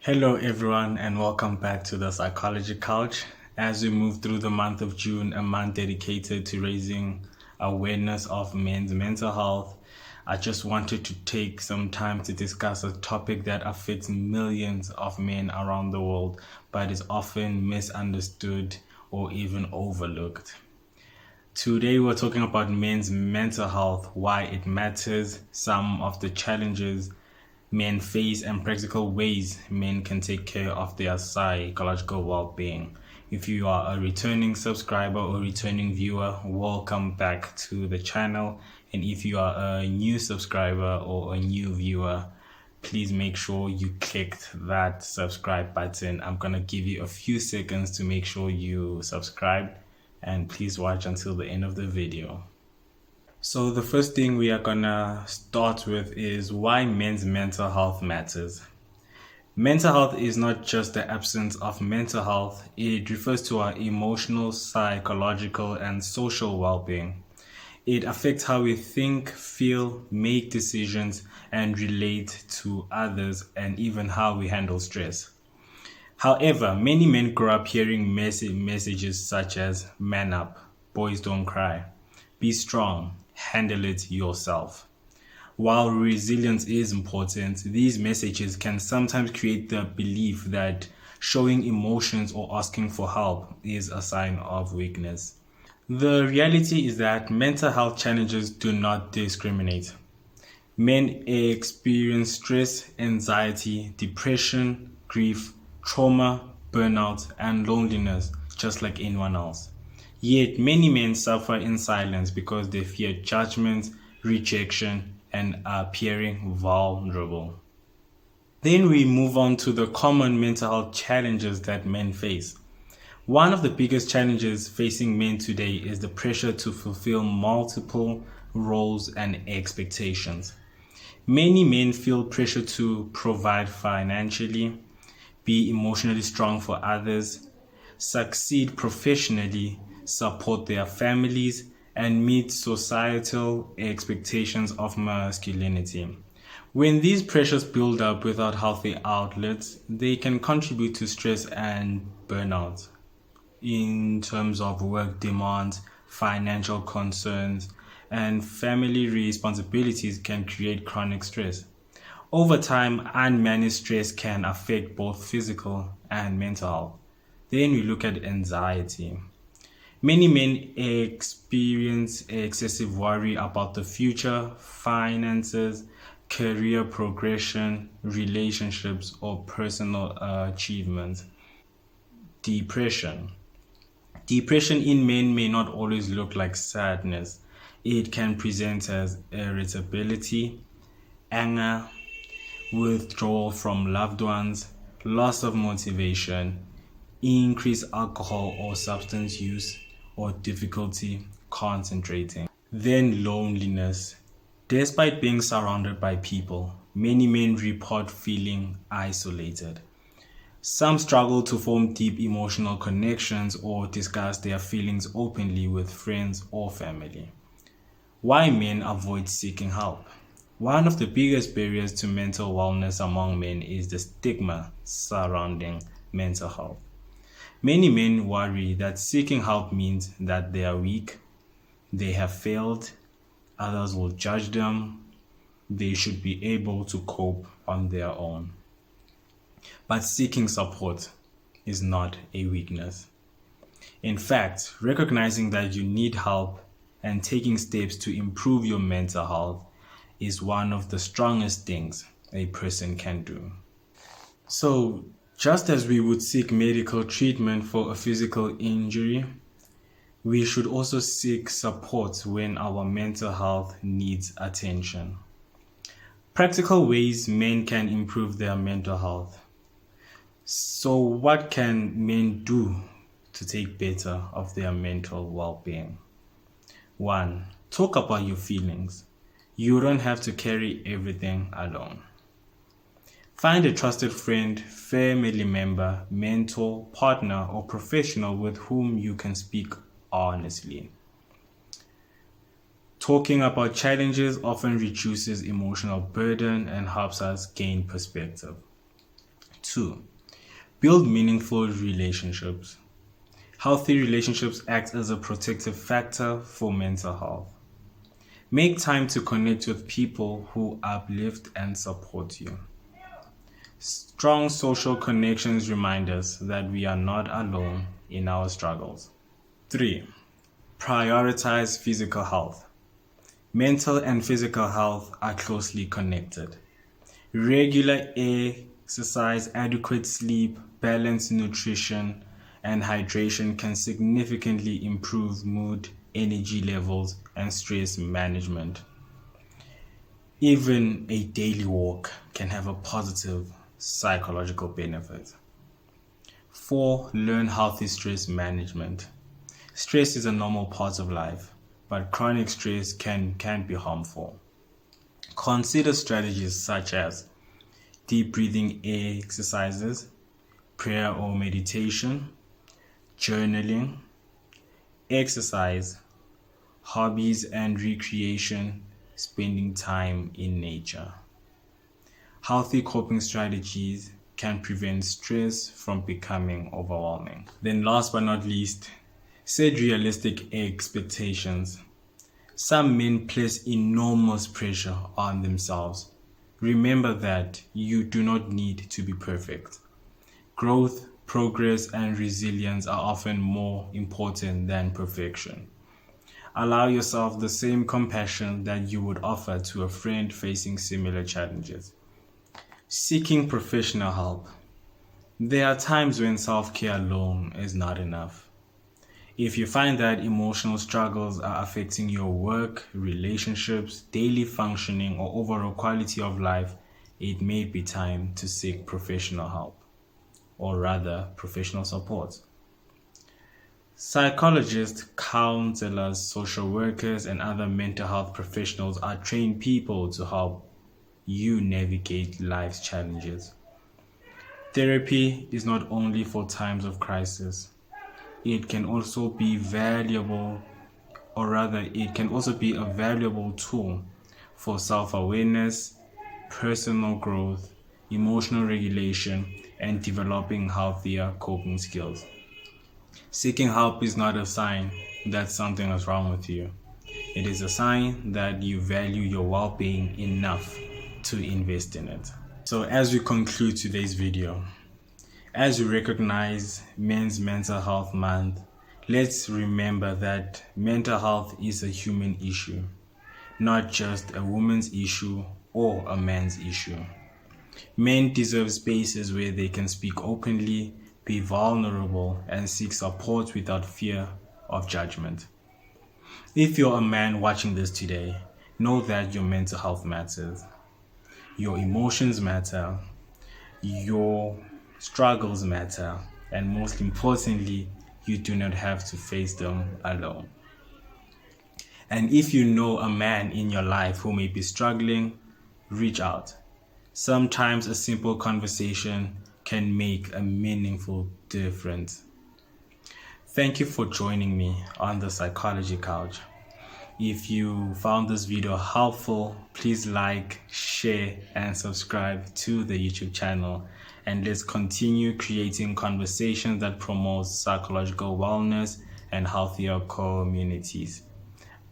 Hello, everyone, and welcome back to the Psychology Couch. As we move through the month of June, a month dedicated to raising awareness of men's mental health, I just wanted to take some time to discuss a topic that affects millions of men around the world, but is often misunderstood or even overlooked. Today, we're talking about men's mental health, why it matters, some of the challenges men face, and practical ways men can take care of their psychological well-being. If you are a returning subscriber or returning viewer, welcome back to the channel. And if you are a new subscriber or a new viewer, please make sure you clicked that subscribe button. I'm gonna give you a few seconds to make sure you subscribe, and please watch until the end of the video. So the first thing we are gonna start with is why men's mental health matters. Mental health is not just the absence of mental health, it refers to our emotional, psychological, and social well-being. It affects how we think, feel, make decisions, and relate to others, and even how we handle stress. However, many men grow up hearing messages such as man up, boys don't cry, be strong, handle it yourself. While resilience is important, these messages can sometimes create the belief that showing emotions or asking for help is a sign of weakness. The reality is that mental health challenges do not discriminate. Men experience stress, anxiety, depression, grief, trauma, burnout, and loneliness just like anyone else. Yet many men suffer in silence because they fear judgment, rejection, and are appearing vulnerable. Then we move on to the common mental health challenges that men face. One of the biggest challenges facing men today is the pressure to fulfill multiple roles and expectations. Many men feel pressure to provide financially, be emotionally strong for others, succeed professionally, support their families, and meet societal expectations of masculinity. When these pressures build up without healthy outlets, they can contribute to stress and burnout in terms of work demands, financial concerns, and family responsibilities can create chronic stress. Over time, unmanaged stress can affect both physical and mental health. Then we look at anxiety. Many men experience excessive worry about the future, finances, career progression, relationships, or personal achievements. Depression. Depression in men may not always look like sadness. It can present as irritability, anger, withdrawal from loved ones, loss of motivation, increased alcohol or substance use, or difficulty concentrating. Then loneliness. Despite being surrounded by people, many men report feeling isolated. Some struggle to form deep emotional connections or discuss their feelings openly with friends or family. Why men avoid seeking help? One of the biggest barriers to mental wellness among men is the stigma surrounding mental health. Many men worry that seeking help means that they are weak, they have failed, others will judge them, they should be able to cope on their own. But seeking support is not a weakness. In fact, recognizing that you need help and taking steps to improve your mental health is one of the strongest things a person can do. So, just as we would seek medical treatment for a physical injury, we should also seek support when our mental health needs attention. Practical ways men can improve their mental health. So, what can men do to take better of their mental well-being? 1. Talk about your feelings. You don't have to carry everything alone. Find a trusted friend, family member, mentor, partner, or professional with whom you can speak honestly. Talking about challenges often reduces emotional burden and helps us gain perspective. 2, build meaningful relationships. Healthy relationships act as a protective factor for mental health. Make time to connect with people who uplift and support you. Strong social connections remind us that we are not alone in our struggles. 3. Prioritize physical health. Mental and physical health are closely connected. Regular exercise, adequate sleep, balanced nutrition, and hydration can significantly improve mood, energy levels, and stress management. Even a daily walk can have a positive psychological benefit. 4. Learn healthy stress management. Stress is a normal part of life, but chronic stress can be harmful. Consider strategies such as deep breathing exercises, prayer or meditation, journaling, exercise, hobbies and recreation, spending time in nature. Healthy coping strategies can prevent stress from becoming overwhelming. Then last but not least, set realistic expectations. Some men place enormous pressure on themselves. Remember that you do not need to be perfect. Growth, progress, and resilience are often more important than perfection. Allow yourself the same compassion that you would offer to a friend facing similar challenges. Seeking professional help. There are times when self-care alone is not enough. If you find that emotional struggles are affecting your work, relationships, daily functioning, or overall quality of life, it may be time to seek professional help, or rather, professional support. Psychologists, counselors, social workers, and other mental health professionals are trained people to help you navigate life's challenges. Therapy is not only for times of crisis. It can also be a valuable tool for self-awareness, personal growth, emotional regulation, and developing healthier coping skills. Seeking help is not a sign that something is wrong with you. It is a sign that you value your well-being enough to invest in it. So as we conclude today's video, as we recognize Men's Mental Health Month, let's remember that mental health is a human issue, not just a woman's issue or a man's issue. Men deserve spaces where they can speak openly, be vulnerable, and seek support without fear of judgment. If you're a man watching this today, know that your mental health matters. Your emotions matter. Your struggles matter, and most importantly, you do not have to face them alone. And if you know a man in your life who may be struggling, reach out. Sometimes a simple conversation can make a meaningful difference. Thank you for joining me on the Psychology Couch. If you found this video helpful, please like, share, and subscribe to the YouTube channel. And let's continue creating conversations that promote psychological wellness and healthier communities.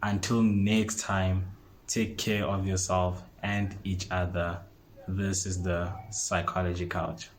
Until next time, take care of yourself and each other. This is the Psychology Couch.